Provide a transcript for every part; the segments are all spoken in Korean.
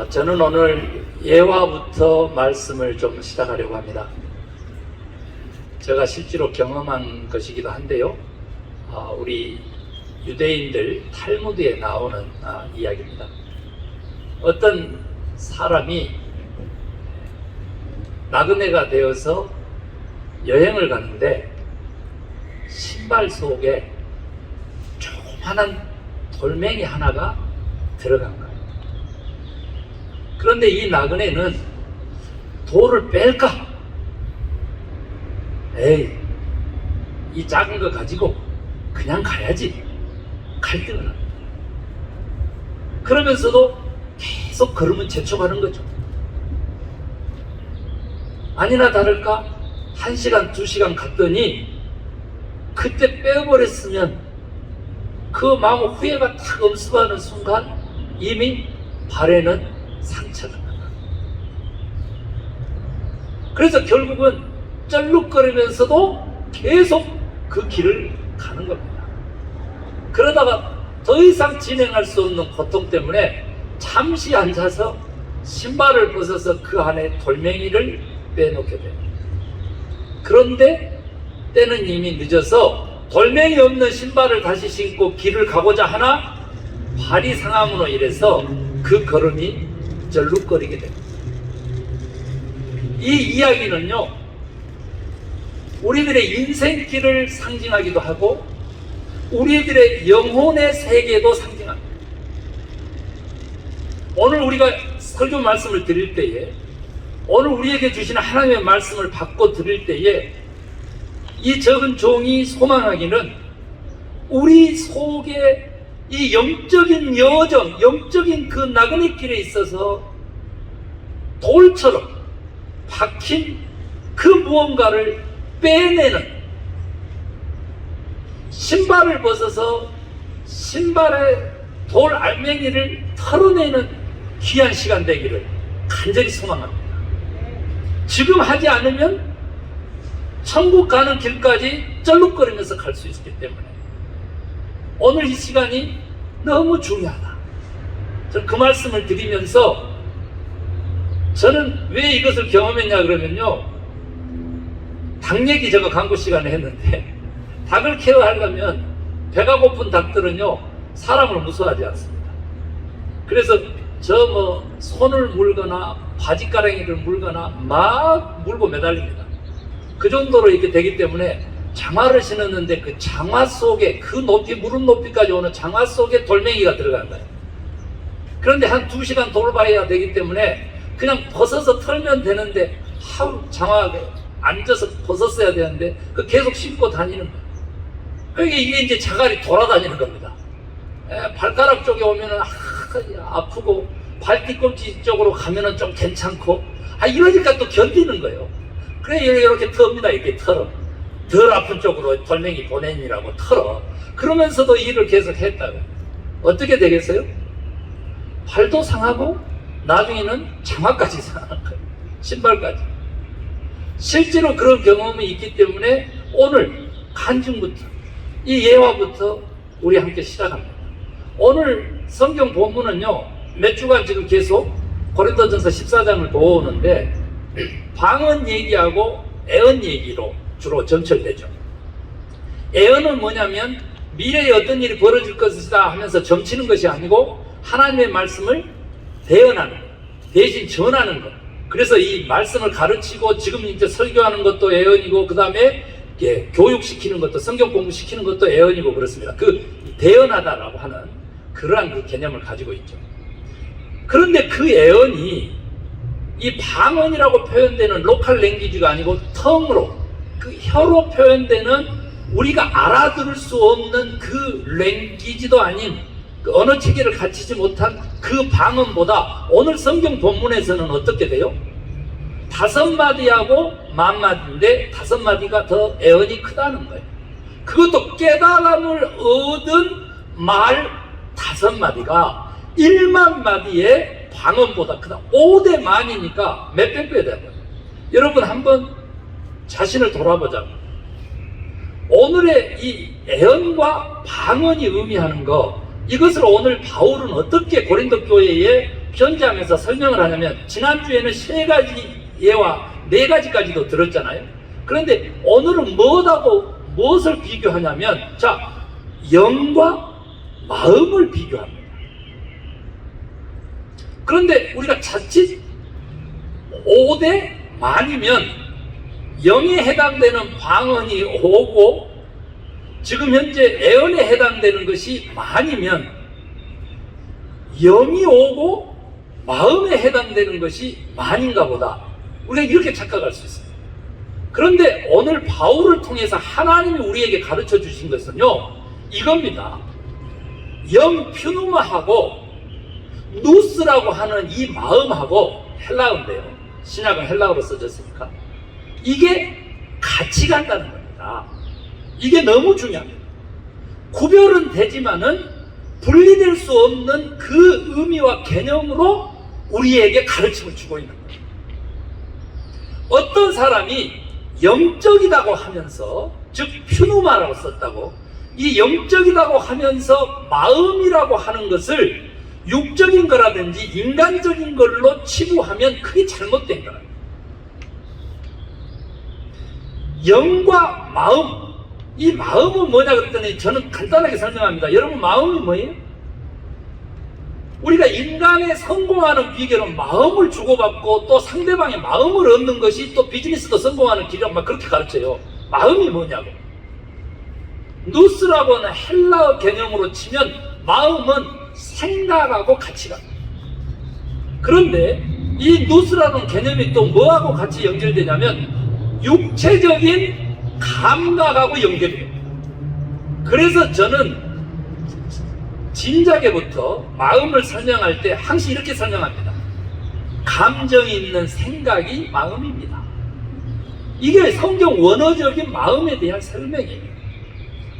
저는 오늘 예화부터 말씀을 좀 시작하려고 합니다. 제가 실제로 경험한 것이기도 한데요. 우리 유대인들 탈무드에 나오는 이야기입니다. 어떤 사람이 나그네가 되어서 여행을 가는데 신발 속에 조그만한 돌멩이 하나가 들어간 거예요. 그런데 이 나그네는 돌을 뺄까? 에이, 이 작은 거 가지고 그냥 가야지. 갈등을 합니다. 그러면서도 계속 걸음은 재촉하는 거죠. 아니나 다를까 1시간, 2시간 갔더니 그때 빼버렸으면 그 마음 후회가 탁 엄습하는 순간 이미 발에는 상처가 나가. 그래서 결국은 쩔룩거리면서도 계속 그 길을 가는 겁니다. 그러다가 더 이상 진행할 수 없는 고통 때문에 잠시 앉아서 신발을 벗어서 그 안에 돌멩이를 빼놓게 됩니다. 그런데 때는 이미 늦어서 돌멩이 없는 신발을 다시 신고 길을 가고자 하나 발이 상함으로 인해서 그 걸음이 절룩거리게 됩니다. 이 이야기는요, 우리들의 인생길을 상징하기도 하고 우리들의 영혼의 세계도 상징합니다. 오늘 우리가 설교 말씀을 드릴 때에, 오늘 우리에게 주시는 하나님의 말씀을 받고 드릴 때에 이 적은 종이 소망하기는 우리 속에 이 영적인 여정, 영적인 그 나그네 길에 있어서 돌처럼 박힌 그 무언가를 빼내는, 신발을 벗어서 신발의 돌 알맹이를 털어내는 귀한 시간 되기를 간절히 소망합니다. 지금 하지 않으면 천국 가는 길까지 쩔룩거리면서 갈 수 있기 때문에 오늘 이 시간이 너무 중요하다. 저는 그 말씀을 드리면서 저는 왜 이것을 경험했냐 그러면요, 닭 얘기 제가 광고 시간에 했는데 닭을 케어하려면 배가 고픈 닭들은요 사람을 무서워하지 않습니다. 그래서 손을 물거나 바지가랑이를 물거나 막 물고 매달립니다. 그 정도로 이렇게 되기 때문에 장화를 신었는데 그 장화 속에, 그 높이, 무릎 높이까지 오는 장화 속에 돌멩이가 들어간 거예요. 그런데 한 2시간 돌봐야 되기 때문에 그냥 벗어서 털면 되는데 장화 앉아서 벗었어야 되는데 그 계속 신고 다니는 거예요. 이게 이제 자갈이 돌아다니는 겁니다. 발가락 쪽에 오면은 아프고 발 뒤꿈치 쪽으로 가면은 좀 괜찮고 이러니까 또 견디는 거예요. 그래 이렇게 텁니다. 이렇게 털어. 덜 아픈 쪽으로 돌멩이 보내니라고 털어. 그러면서도 일을 계속 했다가 어떻게 되겠어요? 발도 상하고 나중에는 장화까지 상하는 거예요. 신발까지. 실제로 그런 경험이 있기 때문에 오늘 간증부터, 이 예화부터 우리 함께 시작합니다. 오늘 성경 본문은요, 몇 주간 지금 계속 고린도전서 14장을 보는데 방언 얘기하고 애언 얘기로 주로 점철되죠. 애언은 뭐냐면 미래에 어떤 일이 벌어질 것이다 하면서 점치는 것이 아니고 하나님의 말씀을 대언하는 것, 대신 전하는 것. 그래서 이 말씀을 가르치고 지금 이제 설교하는 것도 애언이고 그 다음에 교육시키는 것도, 성경 공부시키는 것도 애언이고 그렇습니다. 그 대언하다라고 하는 그러한 그 개념을 가지고 있죠. 그런데 그 애언이 이 방언이라고 표현되는 로컬 랭귀지가 아니고 텅으로, 그 혀로 표현되는 우리가 알아들을 수 없는 그 랭귀지도 아닌 그 언어 체계를 갖추지 못한 그 방언보다 오늘 성경 본문에서는 어떻게 돼요? 5마디하고 10,000마디인데 5마디가 더 애언이 크다는 거예요. 그것도 깨달음을 얻은 말 5마디가 10,000마디의 방언보다 크다. 5대 만이니까 몇백 배 되는 거예요. 여러분 한번 자신을 돌아보자고. 오늘의 이 애언과 방언이 의미하는 거, 이것을 오늘 바울은 어떻게 고린도 교회에 편지하면서 설명을 하냐면 지난주에는 3가지 예와 4가지까지도 들었잖아요. 그런데 오늘은 무엇을 비교하냐면 자, 영과 마음을 비교합니다. 그런데 우리가 자칫 5대 만이면 영에 해당되는 방언이 5고 지금 현재 애언에 해당되는 것이 만이면 영이 5고 마음에 해당되는 것이 만인가 보다. 우리가 이렇게 착각할 수 있어요. 그런데 오늘 바울을 통해서 하나님이 우리에게 가르쳐 주신 것은요, 이겁니다. 영 퓨누마하고 누스라고 하는 이 마음하고 헬라어인데요. 신약은 헬라어로 써졌으니까. 이게 같이 간다는 겁니다. 이게 너무 중요합니다. 구별은 되지만은 분리될 수 없는 그 의미와 개념으로 우리에게 가르침을 주고 있는 거예요. 어떤 사람이 영적이라고 하면서, 즉 퓨누마라고 썼다고, 이 영적이라고 하면서 마음이라고 하는 것을 육적인 거라든지 인간적인 걸로 치부하면 그게 잘못된 거예요. 영과 마음, 이 마음은 뭐냐 그랬더니 저는 간단하게 설명합니다. 여러분, 마음이 뭐예요? 우리가 인간의 성공하는 비결은 마음을 주고받고 또 상대방의 마음을 얻는 것이 또 비즈니스도 성공하는 길이라고 막 그렇게 가르쳐요. 마음이 뭐냐고. 누스라고는 헬라어 개념으로 치면 마음은 생각하고 같이 갑니다. 그런데 이 누스라는 개념이 또 뭐하고 같이 연결되냐면 육체적인 감각하고 연결돼요. 그래서 저는 진작에부터 마음을 설명할 때 항상 이렇게 설명합니다. 감정이 있는 생각이 마음입니다. 이게 성경 원어적인 마음에 대한 설명이에요.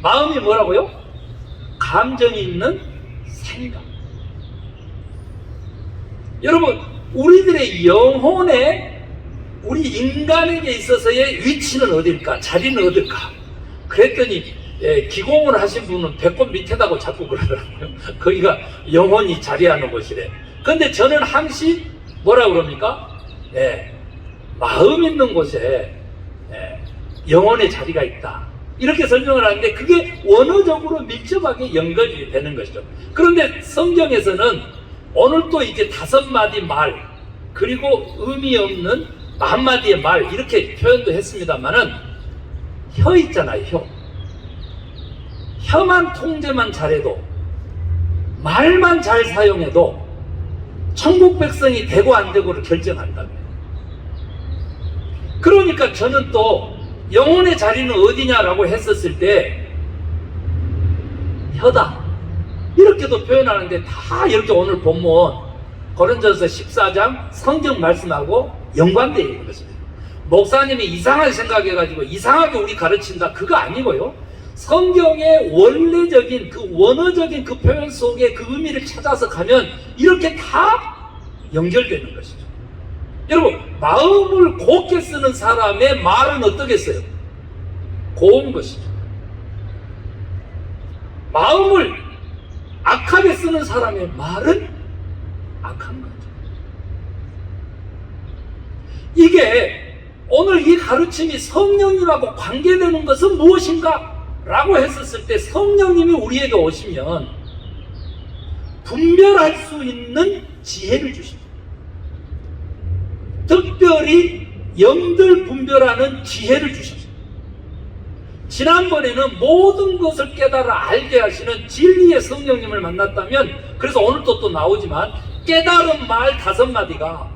마음이 뭐라고요? 감정이 있는 생각. 여러분, 우리들의 영혼에, 우리 인간에게 있어서의 위치는 어딜까? 자리는 어딜까? 그랬더니 기공을 하신 분은 배꼽 밑에다고 자꾸 그러더라고요. 거기가 영혼이 자리하는 곳이래. 근데 저는 항상 뭐라 그럽니까? 마음 있는 곳에 영혼의 자리가 있다. 이렇게 설명을 하는데 그게 원어적으로 밀접하게 연결이 되는 것이죠. 그런데 성경에서는 오늘 또 이제 5마디 말, 그리고 의미 없는 10마디의 말, 이렇게 표현도 했습니다만은 혀 있잖아요, 혀. 혀만 통제만 잘해도, 말만 잘 사용해도 천국 백성이 되고 안 되고를 결정한답니다. 그러니까 저는 또 영혼의 자리는 어디냐라고 했었을 때 혀다, 이렇게도 표현하는데 다 이렇게 오늘 본문 고린도전서 14장 성경 말씀하고 연관되어 있는 것입니다. 목사님이 이상하게 생각해가지고 이상하게 우리 가르친다, 그거 아니고요. 성경의 원래적인 그 원어적인 그 표현 속에 그 의미를 찾아서 가면 이렇게 다 연결되는 것이죠. 여러분, 마음을 곱게 쓰는 사람의 말은 어떻겠어요? 고운 것이죠. 마음을 악하게 쓰는 사람의 말은 악한 거죠. 이게 오늘 이 가르침이 성령님하고 관계되는 것은 무엇인가? 라고 했었을 때 성령님이 우리에게 오시면 분별할 수 있는 지혜를 주십니다. 특별히 영들 분별하는 지혜를 주십니다. 지난번에는 모든 것을 깨달아 알게 하시는 진리의 성령님을 만났다면, 그래서 오늘도 또 나오지만 깨달은 말 5마디가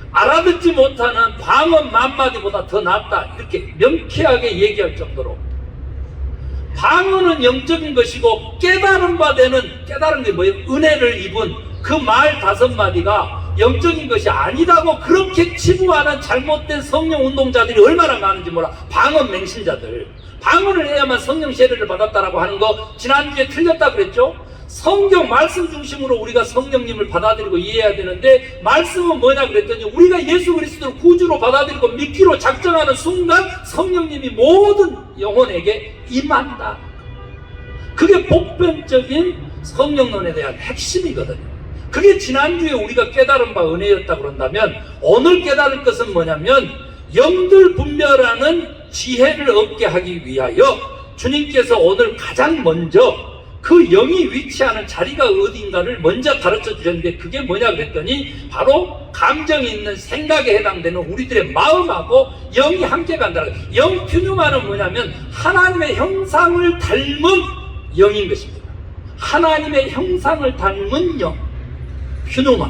알아듣지 못하는 방언 10,000마디보다 더 낫다, 이렇게 명쾌하게 얘기할 정도로 방언은 영적인 것이고 깨달은 바 되는, 깨달은 게 뭐예요? 은혜를 입은 그 말 5마디가 영적인 것이 아니다고 그렇게 치부하는 잘못된 성령 운동자들이 얼마나 많은지 몰라. 방언 맹신자들, 방언을 해야만 성령 세례를 받았다라고 하는 거 지난주에 틀렸다 그랬죠? 성경 말씀 중심으로 우리가 성령님을 받아들이고 이해해야 되는데, 말씀은 뭐냐 그랬더니 우리가 예수 그리스도를 구주로 받아들이고 믿기로 작정하는 순간 성령님이 모든 영혼에게 임한다. 그게 보편적인 성령론에 대한 핵심이거든요. 그게 지난주에 우리가 깨달은 바 은혜였다 그런다면 오늘 깨달을 것은 뭐냐면 영들 분별하는 지혜를 얻게 하기 위하여 주님께서 오늘 가장 먼저 그 영이 위치하는 자리가 어딘가를 먼저 가르쳐 주셨는데 그게 뭐냐 그랬더니 바로 감정이 있는 생각에 해당되는 우리들의 마음하고 영이 함께 간다는 거예요. 영 퓨누마는 뭐냐면 하나님의 형상을 닮은 영인 것입니다. 하나님의 형상을 닮은 영 퓨누마.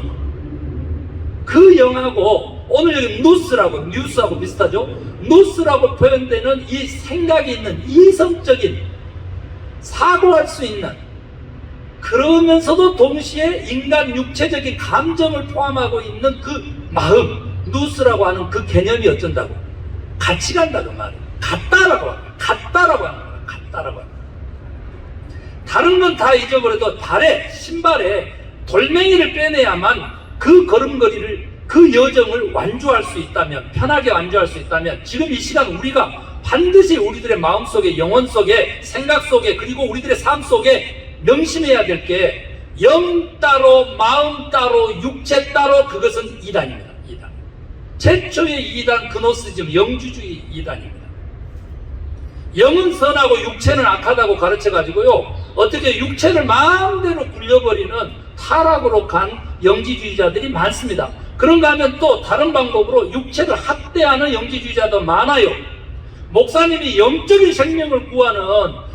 그 영하고 오늘 여기 누스라고 뉴스하고 비슷하죠. 누스라고 표현되는 이 생각이 있는 이성적인 사고할 수 있는 그러면서도 동시에 인간 육체적인 감정을 포함하고 있는 그 마음 누스라고 하는 그 개념이 어쩐다고 같이 간다고 말이에요. 같다라고 하는 거예요. 같다라고 하는 거예요. 다른 건 다 잊어버려도 발에 신발에 돌멩이를 빼내야만 그 걸음걸이를 그 여정을 완주할 수 있다면 편하게 완주할 수 있다면 지금 이 시간 우리가 반드시 우리들의 마음속에 영혼 속에 생각 속에 그리고 우리들의 삶 속에 명심해야 될 게 영 따로 마음 따로 육체 따로 그것은 이단입니다. 이단. 최초의 이단 그노시즘 영주주의 이단입니다. 영은 선하고 육체는 악하다고 가르쳐가지고요 어떻게 육체를 마음대로 굴려버리는 타락으로 간 영지주의자들이 많습니다. 그런가 하면 또 다른 방법으로 육체를 학대하는 영지주의자도 많아요. 목사님이 영적인 생명을 구하는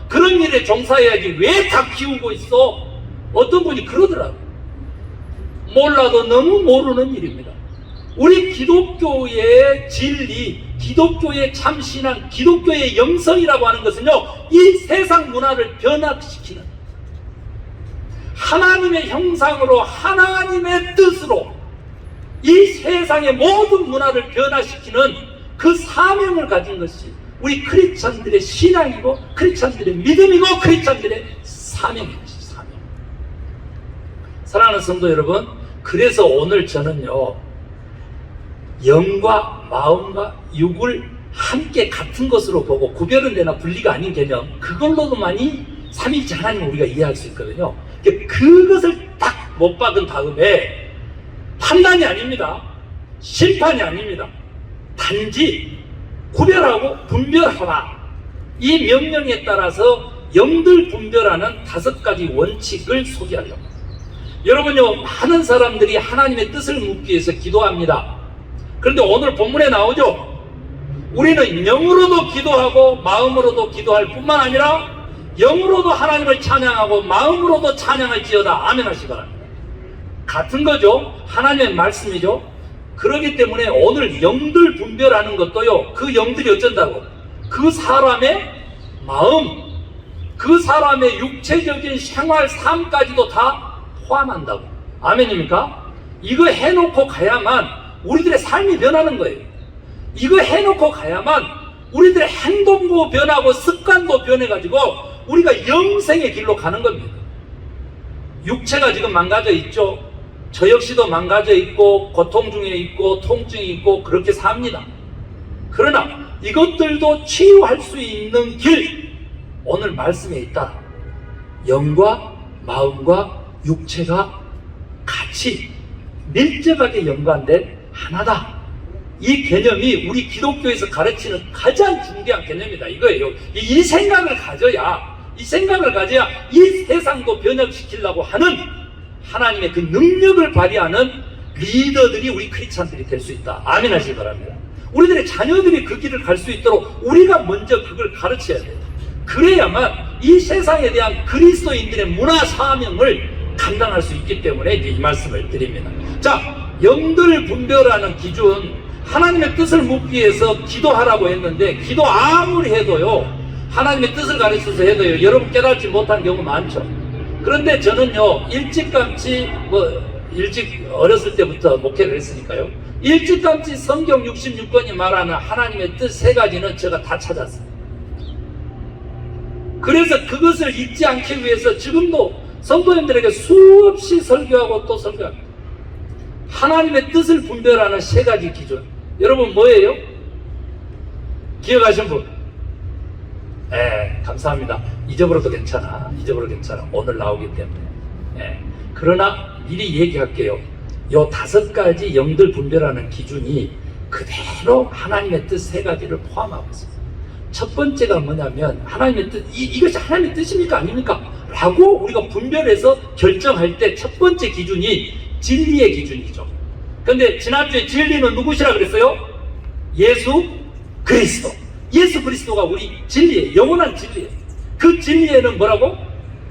그런 일에 종사해야지 왜 다 키우고 있어? 어떤 분이 그러더라고요. 몰라도 너무 모르는 일입니다. 우리 기독교의 진리, 기독교의 참신한 기독교의 영성이라고 하는 것은요 이 세상 문화를 변화시키는 하나님의 형상으로 하나님의 뜻으로 이 세상의 모든 문화를 변화시키는 그 사명을 가진 것이 우리 크리스찬들의 신앙이고 크리스찬들의 믿음이고 크리스찬들의 사명이지. 사명. 사랑하는 성도 여러분, 그래서 오늘 저는요 영과 마음과 육을 함께 같은 것으로 보고 구별은 되나 분리가 아닌 개념 그걸로도만이 삼위일체 하나님을 우리가 이해할 수 있거든요. 그것을 딱 못 받은 다음에 판단이 아닙니다. 심판이 아닙니다. 단지 구별하고 분별하라. 이 명령에 따라서 영들 분별하는 5가지 원칙을 소개하려고 합니다. 여러분요 많은 사람들이 하나님의 뜻을 묻기 위해서 기도합니다. 그런데 오늘 본문에 나오죠. 우리는 영으로도 기도하고 마음으로도 기도할 뿐만 아니라 영으로도 하나님을 찬양하고 마음으로도 찬양할지어다. 아멘 하시기 바랍니다. 같은 거죠. 하나님의 말씀이죠. 그렇기 때문에 오늘 영들 분별하는 것도요 그 영들이 어쩐다고 그 사람의 마음 그 사람의 육체적인 생활 삶까지도 다 포함한다고. 아멘입니까? 이거 해놓고 가야만 우리들의 삶이 변하는 거예요. 이거 해놓고 가야만 우리들의 행동도 변하고 습관도 변해가지고 우리가 영생의 길로 가는 겁니다. 육체가 지금 망가져 있죠. 저 역시도 망가져 있고 고통 중에 있고 통증이 있고 그렇게 삽니다. 그러나 이것들도 치유할 수 있는 길 오늘 말씀에 있다. 영과 마음과 육체가 같이 밀접하게 연관된 하나다. 이 개념이 우리 기독교에서 가르치는 가장 중대한 개념이다 이거예요. 이 생각을 가져야 이 세상도 변혁시키려고 하는 하나님의 그 능력을 발휘하는 리더들이 우리 크리스찬들이 될 수 있다. 아멘 하시기 바랍니다. 우리들의 자녀들이 그 길을 갈 수 있도록 우리가 먼저 그걸 가르쳐야 돼요. 그래야만 이 세상에 대한 그리스도인들의 문화 사명을 감당할 수 있기 때문에 이제 이 말씀을 드립니다. 자, 영들 분별하는 기준, 하나님의 뜻을 묻기 위해서 기도하라고 했는데 기도 아무리 해도요 하나님의 뜻을 가르쳐서 해도요 여러분 깨닫지 못한 경우 많죠. 그런데 저는요 일찌감치 일찍 어렸을 때부터 목회를 했으니까요 일찌감치 성경 66권이 말하는 하나님의 뜻 3가지는 제가 다 찾았어요. 그래서 그것을 잊지 않기 위해서 지금도 성도님들에게 수없이 설교하고 또 설교합니다. 하나님의 뜻을 분별하는 3가지 기준. 여러분 뭐예요? 기억하신 분? 네, 감사합니다. 잊어버려도 괜찮아. 오늘 나오기 때문에. 네. 그러나 미리 얘기할게요. 요 5가지 영들 분별하는 기준이 그대로 하나님의 뜻 3가지를 포함하고 있습니다. 첫 번째가 뭐냐면 하나님의 뜻, 이것이 하나님의 뜻입니까 아닙니까? 라고 우리가 분별해서 결정할 때 첫 번째 기준이 진리의 기준이죠. 근데 지난주에 진리는 누구시라 그랬어요? 예수 그리스도. 예수 그리스도가 우리 진리예요. 영원한 진리예요. 그 진리에는 뭐라고?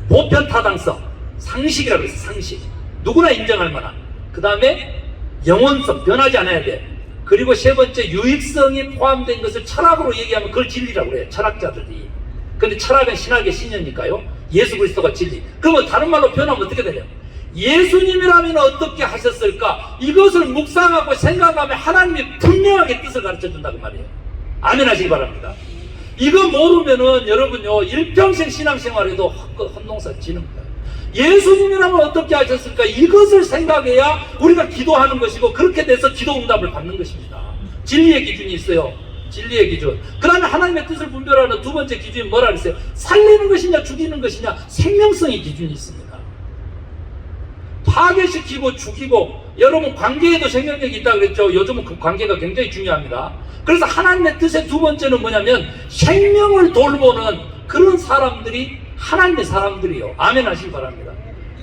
보편타당성, 상식이라고 했어요. 상식. 누구나 인정할 만한. 그 다음에 영원성, 변하지 않아야 돼. 그리고 세 번째 유익성이 포함된 것을 철학으로 얘기하면 그걸 진리라고 그래요. 철학자들이. 근데 철학은 신학의 신념이니까요. 예수 그리스도가 진리. 그러면 다른 말로 표현하면 어떻게 되냐? 예수님이라면 어떻게 하셨을까? 이것을 묵상하고 생각하면 하나님이 분명하게 뜻을 가르쳐 준다고 말이에요. 아멘 하시기 바랍니다. 이거 모르면은 여러분요, 일평생 신앙생활에도 혼동사 지는 거예요. 예수님이라면 어떻게 하셨을까? 이것을 생각해야 우리가 기도하는 것이고, 그렇게 돼서 기도 응답을 받는 것입니다. 진리의 기준이 있어요. 진리의 기준. 그 다음에 하나님의 뜻을 분별하는 두 번째 기준이 뭐라 그랬어요? 살리는 것이냐 죽이는 것이냐, 생명성의 기준이 있습니다. 파괴시키고 죽이고, 여러분 관계에도 생명력이 있다고 그랬죠. 요즘은 그 관계가 굉장히 중요합니다. 그래서 하나님의 뜻의 두 번째는 뭐냐면 생명을 돌보는 그런 사람들이 하나님의 사람들이요. 아멘 하시기 바랍니다.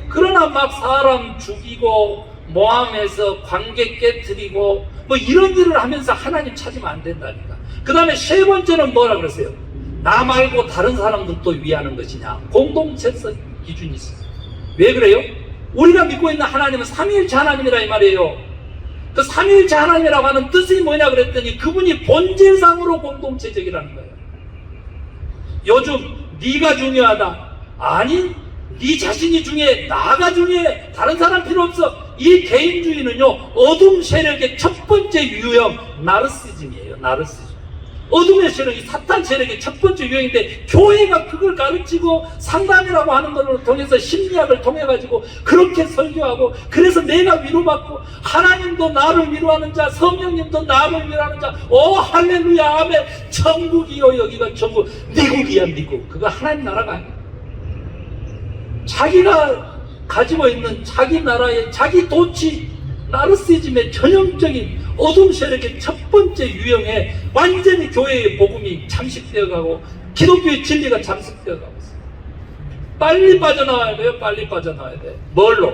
그러나 막 사람 죽이고 모함해서 관계 깨트리고 뭐 이런 일을 하면서 하나님 찾으면 안 된다니까. 그 다음에 세 번째는 뭐라 그랬어요? 나 말고 다른 사람들도 위하는 것이냐. 공동체성 기준이 있어요. 왜 그래요? 우리가 믿고 있는 하나님은 삼위일체 하나님이라 이 말이에요. 그 삼위일체 하나님이라고 하는 뜻이 뭐냐 그랬더니 그분이 본질상으로 공동체적이라는 거예요. 요즘 네가 중요하다. 아니, 네 자신이 중요해. 나가 중요해. 다른 사람 필요 없어. 이 개인주의는요, 어둠 세력의 첫 번째 유형 나르시즘이에요. 나르시즘. 어둠의 세력이 사탄 세력의 첫 번째 유형인데, 교회가 그걸 가르치고 상담이라고 하는 것을 통해서 심리학을 통해 가지고 그렇게 설교하고, 그래서 내가 위로받고 하나님도 나를 위로하는 자, 성령님도 나를 위로하는 자, 오 할렐루야 아멘. 천국이요, 여기가 천국. 미국이야 미국. 그거 하나님 나라가 아니야. 자기가 가지고 있는 자기 나라의 자기 도치, 나르시즘의 전형적인 어둠 세력의 첫 번째 유형에 완전히 교회의 복음이 잠식되어 가고 기독교의 진리가 잠식되어 가고 있어요. 빨리 빠져나와야 돼요. 빨리 빠져나와야 돼. 뭘로?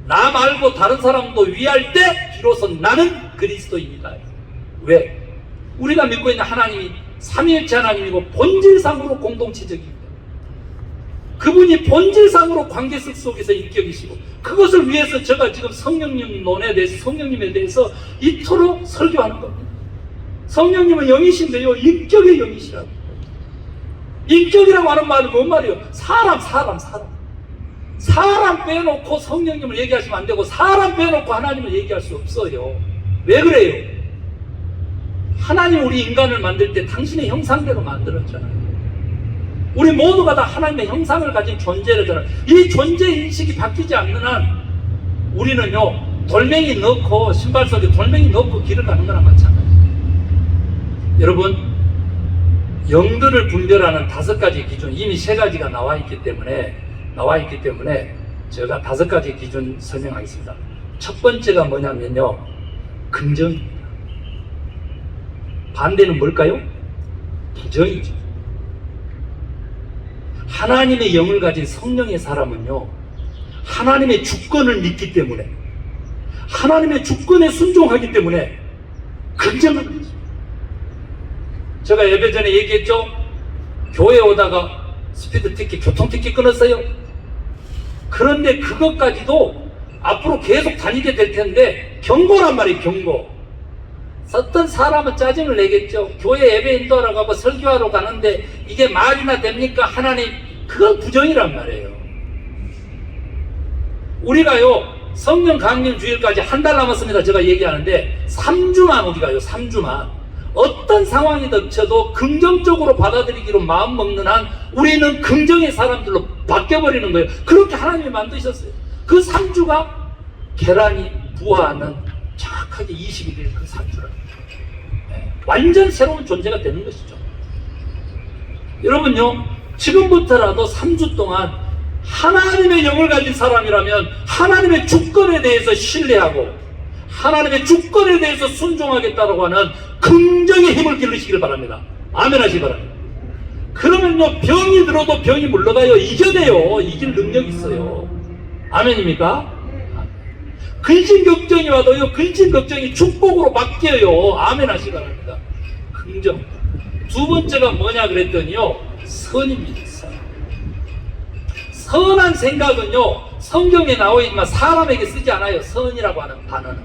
나 말고 다른 사람도 위할 때 비로소 나는 그리스도입니다. 왜? 우리가 믿고 있는 하나님이 삼위일체 하나님이고 본질상으로 공동체적입니다. 그분이 본질상으로 관계성 속에서 인격이시고, 그것을 위해서 제가 지금 성령님론에 대해서, 성령님에 대해서 이토록 설교하는 겁니다. 성령님은 영이신데요, 인격의 영이시라고. 인격이라고 하는 말은 뭔 말이에요? 사람 빼놓고 성령님을 얘기하시면 안 되고, 사람 빼놓고 하나님을 얘기할 수 없어요. 왜 그래요? 하나님 우리 인간을 만들 때 당신의 형상대로 만들었잖아요. 우리 모두가 다 하나님의 형상을 가진 존재라잖아요. 이 존재 인식이 바뀌지 않는 한 우리는요, 돌멩이 넣고, 신발 속에 돌멩이 넣고 길을 가는 거나 마찬가지예요. 여러분, 영들을 분별하는 5가지 기준, 이미 3가지가 나와 있기 때문에 제가 5가지 기준 설명하겠습니다. 첫 번째가 뭐냐면요, 긍정입니다. 반대는 뭘까요? 부정이죠. 하나님의 영을 가진 성령의 사람은요, 하나님의 주권을 믿기 때문에, 하나님의 주권에 순종하기 때문에 긍정을 믿죠. 제가 예배 전에 얘기했죠. 교회 오다가 스피드 티켓, 교통 티켓 끊었어요. 그런데 그것까지도 앞으로 계속 다니게 될 텐데 경고란 말이에요. 경고. 어떤 사람은 짜증을 내겠죠. 교회 예배 인도하러 가고 설교하러 가는데 이게 말이나 됩니까? 하나님, 그건 부정이란 말이에요. 우리가요, 성령 강림 주일까지 한 달 남았습니다. 제가 얘기하는데 3주만 우리가요, 3주만 어떤 상황이 닥쳐도 긍정적으로 받아들이기로 마음먹는 한 우리는 긍정의 사람들로 바뀌어버리는 거예요. 그렇게 하나님이 만드셨어요. 그 3주가 계란이 부화하는 정확하게 21일 그 3주랍니다. 완전 새로운 존재가 되는 것이죠. 여러분요, 지금부터라도 3주 동안 하나님의 영을 가진 사람이라면 하나님의 주권에 대해서 신뢰하고 하나님의 주권에 대해서 순종하겠다고 하는 긍정의 힘을 기르시길 바랍니다. 아멘 하시기 바랍니다. 그러면요, 병이 들어도 병이 물러가요. 이겨내요. 이길 능력이 있어요. 아멘입니까? 근심 걱정이 와도요, 근심 걱정이 축복으로 바뀌어요. 아멘 하시기 바랍니다. 긍정. 두 번째가 뭐냐 그랬더니요, 선입니다. 선. 선한 생각은요, 성경에 나와 있지만 사람에게 쓰지 않아요. 선이라고 하는 단어는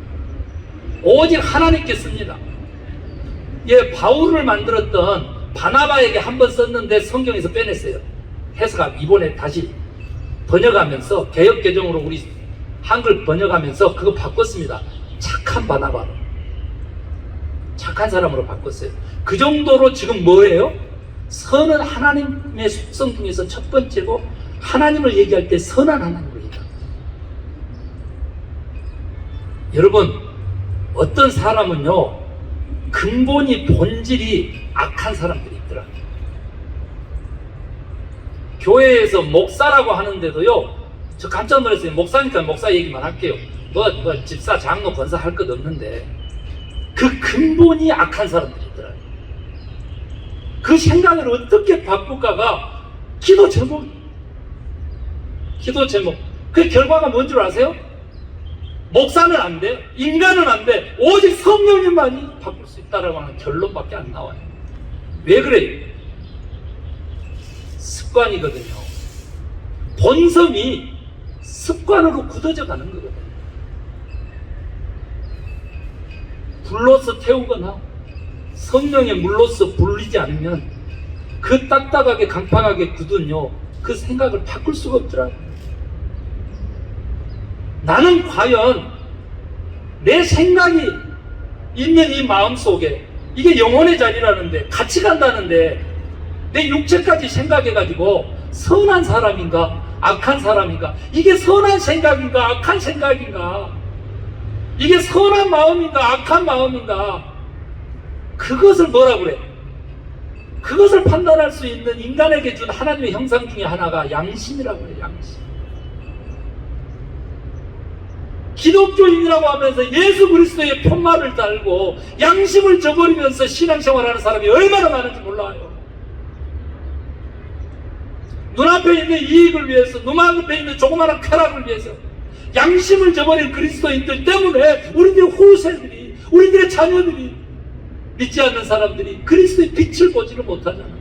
오직 하나님께 씁니다. 예, 바울을 만들었던 바나바에게 한번 썼는데 성경에서 빼냈어요. 해석하고 이번에 다시 번역하면서 개역개정으로 우리 한글 번역하면서 그거 바꿨습니다. 착한 바나바로, 착한 사람으로 바꿨어요. 그 정도로 지금 뭐예요? 선은 하나님의 속성 중에서 첫 번째고, 하나님을 얘기할 때 선한 하나님을 얘기합니다. 여러분, 어떤 사람은요, 근본이 본질이 악한 사람들이 있더라. 교회에서 목사라고 하는데도요, 저 깜짝 놀랐어요. 목사니까 목사 얘기만 할게요. 뭐 집사, 장로, 권사 할 것 없는데 그 근본이 악한 사람들이 있더라. 그 생각을 어떻게 바꿀까가 기도 제목. 그 결과가 뭔 줄 아세요? 목사는 안 돼, 인간은 안 돼, 오직 성령님만이 바꿀 수 있다라고 하는 결론밖에 안 나와요. 왜 그래요? 습관이거든요. 본성이 습관으로 굳어져 가는 거거든요. 불로서 태우거나 성령의 물로서 불리지 않으면 그 딱딱하게 강팍하게 굳은요, 그 생각을 바꿀 수가 없더라고요. 나는 과연 내 생각이 있는 이 마음 속에, 이게 영혼의 자리라는데, 같이 간다는데, 내 육체까지 생각해가지고 선한 사람인가 악한 사람인가, 이게 선한 생각인가 악한 생각인가, 이게 선한 마음인가 악한 마음인가, 그것을 뭐라 그래? 그것을 판단할 수 있는 인간에게 준 하나님의 형상 중에 하나가 양심이라고 해요. 양심. 기독교인이라고 하면서 예수 그리스도의 편말을 달고 양심을 저버리면서 신앙생활하는 사람이 얼마나 많은지 몰라요. 눈앞에 있는 이익을 위해서, 눈앞에 있는 조그마한 쾌락을 위해서 양심을 저버린 그리스도인들 때문에 우리들의 후세들이, 우리들의 자녀들이, 믿지 않는 사람들이 그리스도의 빛을 보지를 못하잖아요.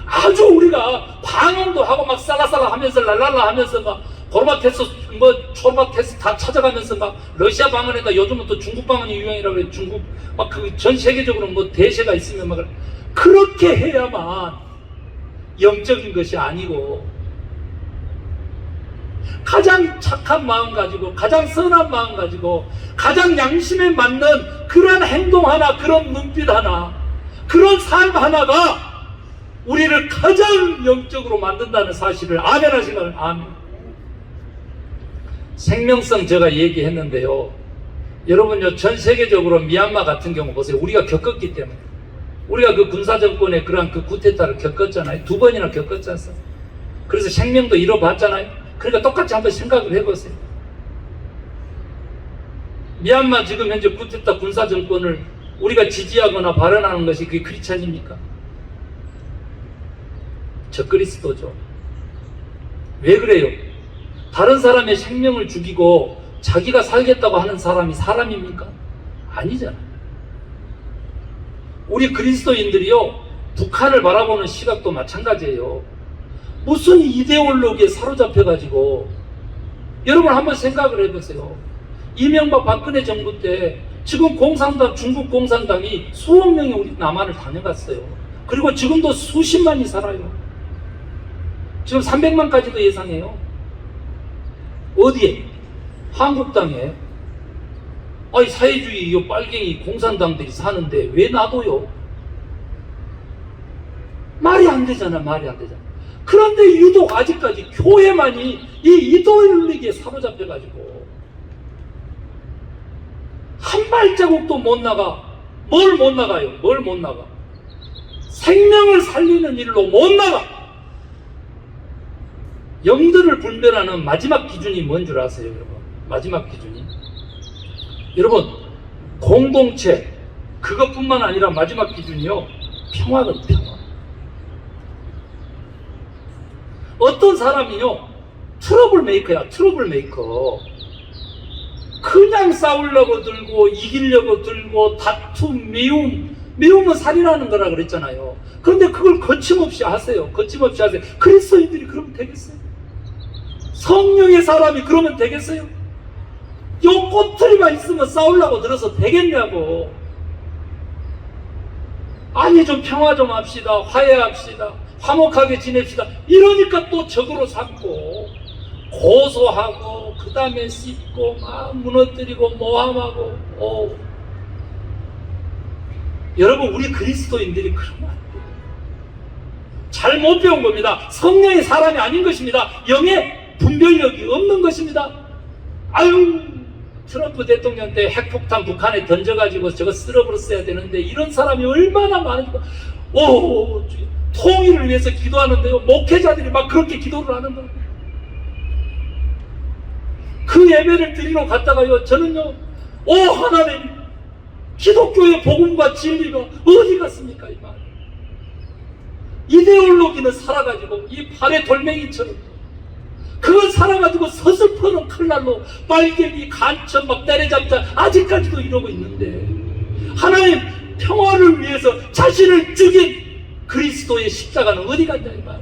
아주 우리가 방언도 하고 막 살라살라 하면서 랄랄라 하면서 막 고르바테스 뭐 초르바테스 다 찾아가면서 막 러시아 방언에다, 요즘은 또 중국 방언이 유행이라고 그래. 중국 막 그 전 세계적으로 뭐 대세가 있으면 막 그렇게 해야만 영적인 것이 아니고, 가장 착한 마음 가지고, 가장 선한 마음 가지고, 가장 양심에 맞는 그런 행동 하나, 그런 눈빛 하나, 그런 삶 하나가 우리를 가장 영적으로 만든다는 사실을 아멘 하시면 아멘. 생명성 제가 얘기했는데요, 여러분요, 전 세계적으로 미얀마 같은 경우 보세요. 우리가 겪었기 때문에, 우리가 그 군사정권의 그러한 그 쿠데타를 겪었잖아요. 2번이나 겪었지 않습니까? 그래서 생명도 잃어봤잖아요. 그러니까 똑같이 한번 생각을 해보세요. 미얀마 지금 현재 쿠데타 군사정권을 우리가 지지하거나 발언하는 것이 그게 크리스찬입니까? 저 그리스도죠. 왜 그래요? 다른 사람의 생명을 죽이고 자기가 살겠다고 하는 사람이 사람입니까? 아니잖아요. 우리 그리스도인들이요, 북한을 바라보는 시각도 마찬가지예요. 무슨 이데올로기에 사로잡혀가지고, 여러분 한번 생각을 해보세요. 이명박 박근혜 정부 때 지금 공산당, 중국 공산당이 수억 명이 우리 남한을 다녀갔어요. 그리고 지금도 수십만이 살아요. 지금 300만까지도 예상해요. 어디에? 한국 땅에. 아니, 사회주의 이 빨갱이 공산당들이 사는데 왜 놔둬요? 말이 안 되잖아. 말이 안 되잖아. 그런데 유독 아직까지 교회만이 이 이데올로기에 사로잡혀가지고 한 발자국도 못 나가. 뭘 못 나가요? 뭘 못 나가? 생명을 살리는 일로 못 나가. 영들을 분별하는 마지막 기준이 뭔 줄 아세요, 여러분? 마지막 기준이, 여러분, 공동체, 그것뿐만 아니라 마지막 기준이요, 평화거든, 평화. 어떤 사람이요, 트러블 메이커야, 트러블 메이커. 그냥 싸우려고 들고, 이기려고 들고, 다툼, 미움은 살인하는 거라 그랬잖아요. 그런데 그걸 거침없이 하세요. 거침없이 하세요. 그리스도인들이 그러면 되겠어요? 성령의 사람이 그러면 되겠어요? 요 꼬투리만 있으면 싸우려고 들어서 되겠냐고. 아니, 좀 평화 좀 합시다. 화해합시다. 화목하게 지냅시다. 이러니까 또 적으로 삼고, 고소하고, 그 다음에 씹고, 막 무너뜨리고, 모함하고, 여러분, 우리 그리스도인들이 그러면 안 돼요. 잘못 배운 겁니다. 성령의 사람이 아닌 것입니다. 영의 분별력이 없는 것입니다. 아유, 트럼프 대통령 때 핵폭탄 북한에 던져가지고 저거 쓸어버렸어야 되는데, 이런 사람이 얼마나 많은가. 통일을 위해서 기도하는데요, 목회자들이 막 그렇게 기도를 하는 거예요. 그 예배를 드리러 갔다가요, 저는요, 하나님, 기독교의 복음과 진리가 어디 갔습니까? 이 말. 이데올로기는 살아가지고 이 발의 돌멩이처럼, 그걸 살아가지고 서슬퍼는 칼날로 빨갱이 간첩 막 때려잡자 아직까지도 이러고 있는데, 하나님 평화를 위해서 자신을 죽인 그리스도의 십자가는 어디 갔냐 이 말.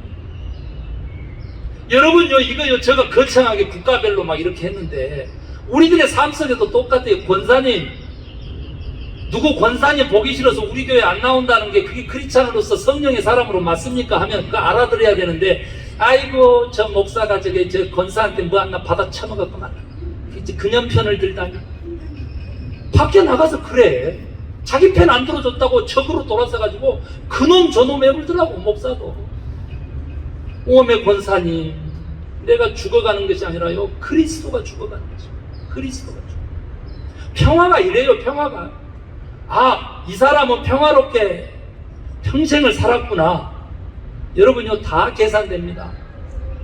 여러분요, 이거요, 제가 거창하게 국가별로 막 이렇게 했는데, 우리들의 삶 속에도 똑같아요. 권사님, 누구 권사님 보기 싫어서 우리 교회 안 나온다는 게 그게 크리스찬으로서 성령의 사람으로 맞습니까? 하면 그거 알아들어야 되는데, 아이고, 저 목사가 저 권사한테 뭐 하나 받아 처먹었구만. 이제 그년 편을 들다니. 밖에 나가서 그래. 자기 편 안 들어줬다고 적으로 돌아서가지고 그놈 저놈 해불더라고, 목사도. 오메 권사님, 내가 죽어가는 것이 아니라요, 그리스도가 죽어가는 거죠. 그리스도가 죽어. 평화가 이래요, 평화가. 이 사람은 평화롭게 평생을 살았구나. 여러분요, 다 계산됩니다.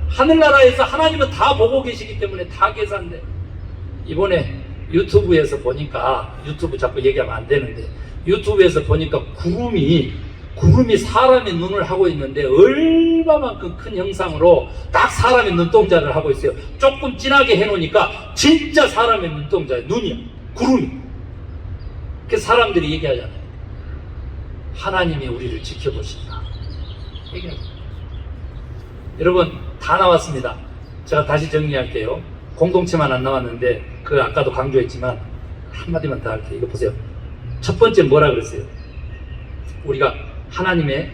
하늘나라에서 하나님은 다 보고 계시기 때문에 다 계산돼. 이번에 유튜브에서 보니까, 유튜브 자꾸 얘기하면 안 되는데, 유튜브에서 보니까 구름이 사람의 눈을 하고 있는데, 얼마만큼 큰 형상으로 딱 사람의 눈동자를 하고 있어요. 조금 진하게 해놓으니까 진짜 사람의 눈동자예요. 눈이야, 구름이. 그래서 사람들이 얘기하잖아요. 하나님이 우리를 지켜보신다. 얘기하죠. 여러분, 다 나왔습니다. 제가 다시 정리할게요. 공동체만 안 나왔는데, 그 아까도 강조했지만 한마디만 더 할게요. 이거 보세요. 첫 번째 뭐라 그랬어요? 우리가 하나님의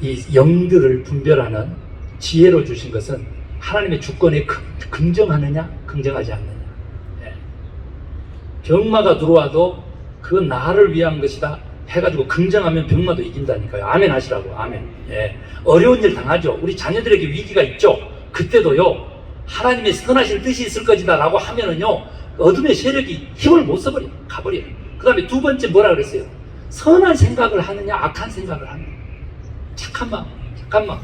이 영들을 분별하는 지혜로 주신 것은 하나님의 주권에 긍정하느냐, 긍정하지 않느냐. 병마가 들어와도 그건 나를 위한 것이다 해가지고 긍정하면 병마도 이긴다니까요. 아멘 하시라고. 아멘. 어려운 일 당하죠. 우리 자녀들에게 위기가 있죠. 그때도요, 하나님의 선하신 뜻이 있을 것이다 라고 하면은요, 어둠의 세력이 힘을 못 써버려. 가버려요. 그 다음에 두 번째 뭐라 그랬어요? 선한 생각을 하느냐, 악한 생각을 하느냐. 착한 마음, 착한 마음.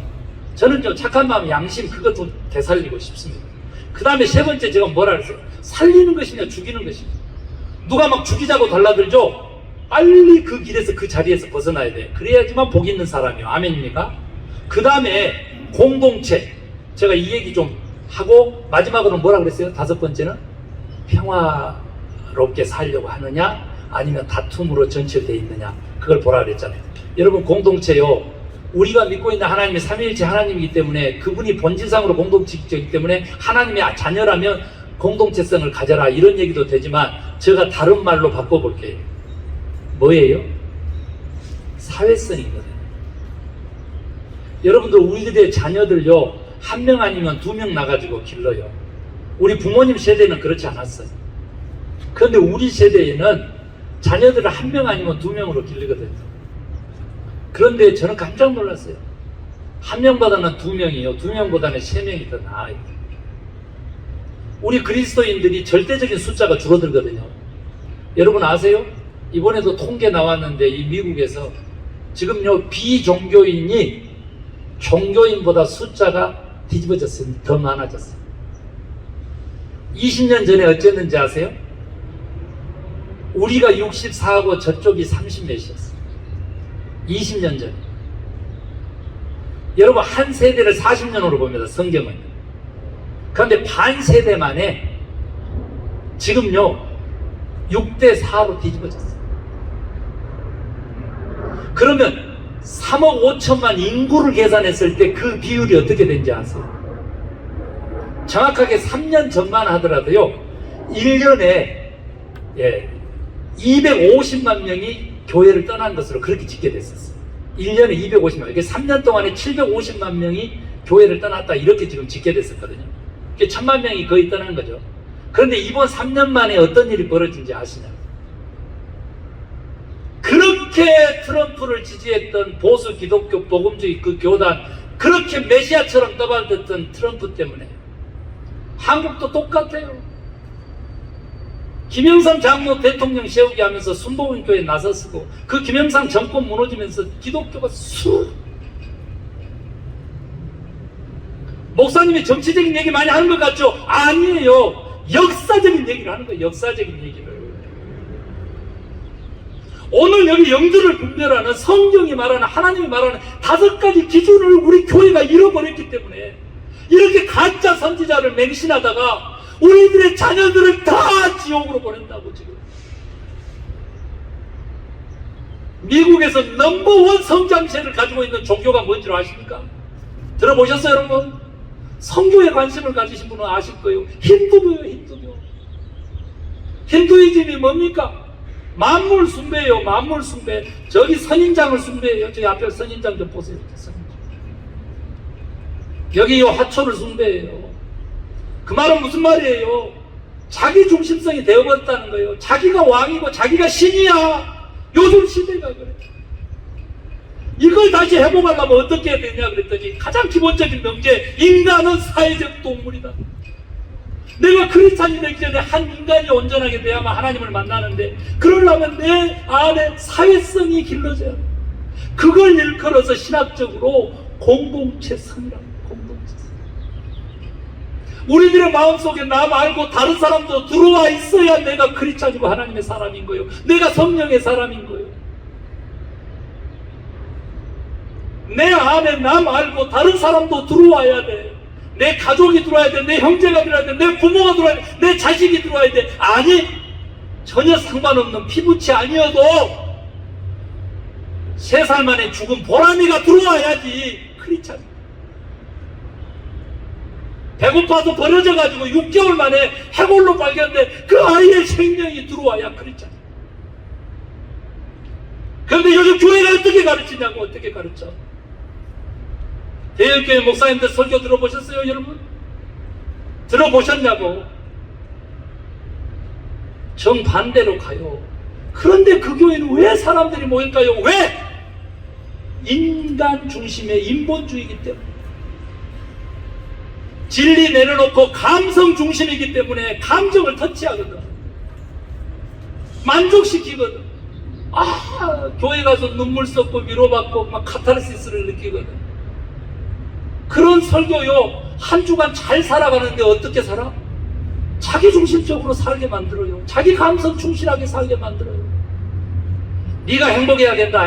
저는요, 착한 마음, 양심, 그것도 되살리고 싶습니다. 그 다음에 세 번째 제가 뭐라 그랬어요? 살리는 것이냐, 죽이는 것이냐. 누가 막 죽이자고 달라들죠? 빨리 그 길에서, 그 자리에서 벗어나야 돼. 그래야지만 복 있는 사람이에요. 아멘입니까? 그 다음에 공동체. 제가 이 얘기 좀 하고 마지막으로 뭐라 그랬어요? 다섯 번째는 평화롭게 살려고 하느냐, 아니면 다툼으로 전철되어 있느냐, 그걸 보라 그랬잖아요. 여러분, 공동체요, 우리가 믿고 있는 하나님이 삼위일체 하나님이기 때문에, 그분이 본질상으로 공동체이기 때문에 하나님의 자녀라면 공동체성을 가져라, 이런 얘기도 되지만, 제가 다른 말로 바꿔볼게요. 뭐예요? 사회성이거든요. 여러분들, 우리들의 자녀들요, 한 명 아니면 두 명 나가지고 길러요. 우리 부모님 세대는 그렇지 않았어요. 그런데 우리 세대에는 자녀들을 한 명 아니면 두 명으로 길르거든요. 그런데 저는 깜짝 놀랐어요. 한 명보다는 두 명이요, 두 명보다는 세 명이 더 나아요. 우리 그리스도인들이 절대적인 숫자가 줄어들거든요. 여러분 아세요? 이번에도 통계 나왔는데, 이 미국에서 지금요 비종교인이 종교인보다 숫자가 뒤집어졌어요. 더 많아졌어요. 20년 전에 어쨌는지 아세요? 우리가 64하고 저쪽이 30몇이었어요. 20년 전에. 여러분 한 세대를 40년으로 봅니다. 성경은. 그런데 반 세대 만에 지금요 6대 4로 뒤집어졌어요. 그러면 3억 5천만 인구를 계산했을 때 그 비율이 어떻게 된지 아세요? 정확하게 3년 전만 하더라도요 1년에 250만 명이 교회를 떠난 것으로 그렇게 집계됐었어요. 1년에 250만, 이게 3년 동안에 750만 명이 교회를 떠났다 이렇게 지금 집계됐었거든요. 이게 1000만 명이 거의 떠난 거죠. 그런데 이번 3년 만에 어떤 일이 벌어진지 아시나요? 그렇게 트럼프를 지지했던 보수 기독교 복음주의 그 교단, 그렇게 메시아처럼 떠받았던 트럼프 때문에 한국도 똑같아요. 김영삼 장로 대통령 세우기 하면서 순복음교회에 나섰고 그 김영삼 정권 무너지면서 기독교가 목사님이 정치적인 얘기 많이 하는 것 같죠? 아니에요. 역사적인 얘기를 하는 거예요. 역사적인 얘기를. 오늘 여기 영들을 분별하는 성경이 말하는 하나님이 말하는 5가지 기준을 우리 교회가 잃어버렸기 때문에 이렇게 가짜 선지자를 맹신하다가 우리들의 자녀들을 다 지옥으로 보낸다고. 지금 미국에서 넘버원 성장세를 가지고 있는 종교가 뭔지 아십니까? 들어보셨어요 여러분? 성교에 관심을 가지신 분은 아실 거예요. 힌두교예요. 힌두교. 힌두이즘이 뭡니까? 만물 숭배예요. 만물 숭배. 저기 선인장을 숭배해요. 저기 앞에 선인장 좀 보세요. 선인장. 여기 이 화초를 숭배해요. 그 말은 무슨 말이에요? 자기 중심성이 되어버렸다는 거예요. 자기가 왕이고 자기가 신이야. 요즘 시대가 그래. 이걸 다시 회복하려면 어떻게 해야 되냐 그랬더니 가장 기본적인 명제, 인간은 사회적 동물이다. 내가 크리스찬이 되기 전에 한 인간이 온전하게 돼야만 하나님을 만나는데, 그러려면 내 안에 사회성이 길러져야 돼. 그걸 일컬어서 신학적으로 공동체성이라고. 공동체성. 우리들의 마음속에 나 말고 다른 사람도 들어와 있어야 내가 크리스찬이고 하나님의 사람인 거예요. 내가 성령의 사람인 거예요. 내 안에 나 말고 다른 사람도 들어와야 돼. 내 가족이 들어와야 돼. 내 형제가 들어와야 돼. 내 부모가 들어와야 돼. 내 자식이 들어와야 돼. 아니, 전혀 상관없는 피부치 아니어도 3살 만에 죽은 보람이가 들어와야지 크리스찬. 배고파서 버려져가지고 6개월 만에 해골로 발견돼 그 아이의 생명이 들어와야 크리스찬. 그런데 요즘 교회가 어떻게 가르치냐고. 어떻게 가르쳐? 대형교회 목사님들 설교 들어보셨어요 여러분? 들어보셨냐고. 정반대로 가요. 그런데 그 교회는 왜 사람들이 모일까요? 왜? 인간 중심의 인본주의이기 때문에, 진리 내려놓고 감성 중심이기 때문에 감정을 터치하거든. 만족시키거든. 교회 가서 눈물 쏟고 위로받고 막 카타르시스를 느끼거든. 그런 설교요, 한 주간 잘 살아가는데 어떻게 살아? 자기 중심적으로 살게 만들어요. 자기 감성 충실하게 살게 만들어요. 네가 행복해야 된다.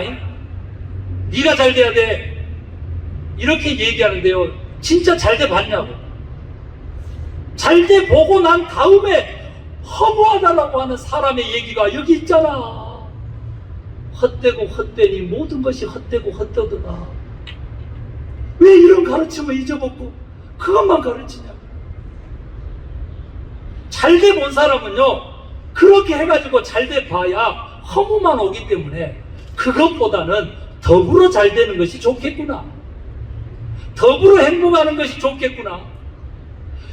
네가 잘 돼야 돼. 이렇게 얘기하는데요, 진짜 잘 돼 봤냐고. 잘 돼 보고 난 다음에 허무하다라고 하는 사람의 얘기가 여기 있잖아. 헛되고 헛되니 모든 것이 헛되고 헛되더라. 왜 이런 가르침을 잊어먹고 그것만 가르치냐. 잘 돼 본 사람은요, 그렇게 해가지고 잘 돼 봐야 허무만 오기 때문에 그것보다는 더불어 잘 되는 것이 좋겠구나. 더불어 행복하는 것이 좋겠구나.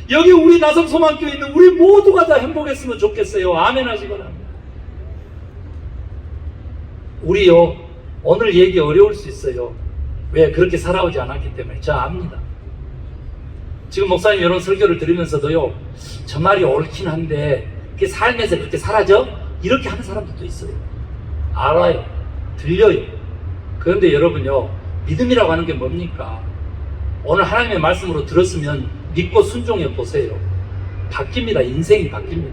여기 우리 나성소망교에 있는 우리 모두가 다 행복했으면 좋겠어요. 아멘 하시기 바랍니다. 우리요, 오늘 얘기 어려울 수 있어요. 왜? 그렇게 살아오지 않았기 때문에. 저 압니다. 지금 목사님 이런 설교를 들으면서도요, 저 말이 옳긴 한데 그게 삶에서 그렇게 사라져? 이렇게 하는 사람들도 있어요. 알아요. 들려요. 그런데 여러분요, 믿음이라고 하는 게 뭡니까? 오늘 하나님의 말씀으로 들었으면 믿고 순종해 보세요. 바뀝니다. 인생이 바뀝니다.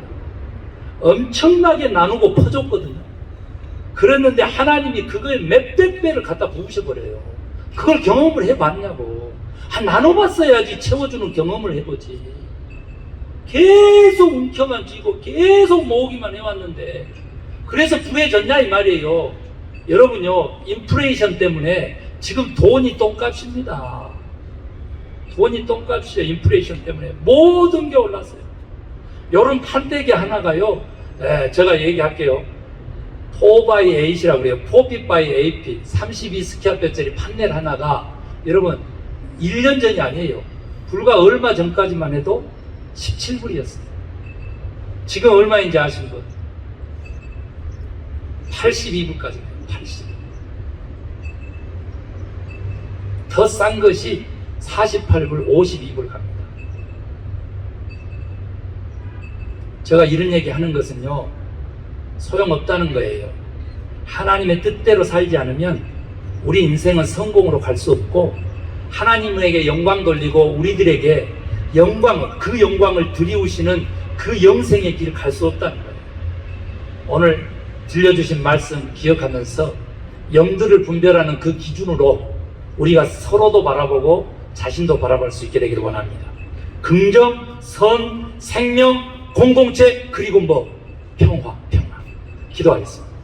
엄청나게 나누고 퍼줬거든요. 그랬는데 하나님이 그거에 몇백 배를 갖다 부으셔버려요. 그걸 경험을 해봤냐고. 나눠봤어야지 채워주는 경험을 해보지. 계속 움켜만 쥐고 계속 모으기만 해왔는데, 그래서 부해졌냐 이 말이에요. 여러분요, 인플레이션 때문에 지금 돈이 똥값입니다. 돈이 똥값이에요. 인플레이션 때문에 모든 게 올랐어요. 요런 판때기 하나가요, 제가 얘기할게요. 4x8이라고 그래요. 4핏/8핏 32스퀘어배짜리 판넬 하나가 여러분 1년 전이 아니에요. 불과 얼마 전까지만 해도 17불이었어요. 지금 얼마인지 아시는 분? 82불까지. 80. 더 싼 것이 48불, 52불 갑니다. 제가 이런 얘기 하는 것은요, 소용없다는 거예요. 하나님의 뜻대로 살지 않으면 우리 인생은 성공으로 갈 수 없고, 하나님에게 영광 돌리고 우리들에게 그 영광을 드리우시는 그 영생의 길을 갈 수 없다는 거예요. 오늘 들려주신 말씀 기억하면서 영들을 분별하는 그 기준으로 우리가 서로도 바라보고 자신도 바라볼 수 있게 되기를 원합니다. 긍정, 선, 생명, 공동체, 그리고 평화. 기도하겠습니다.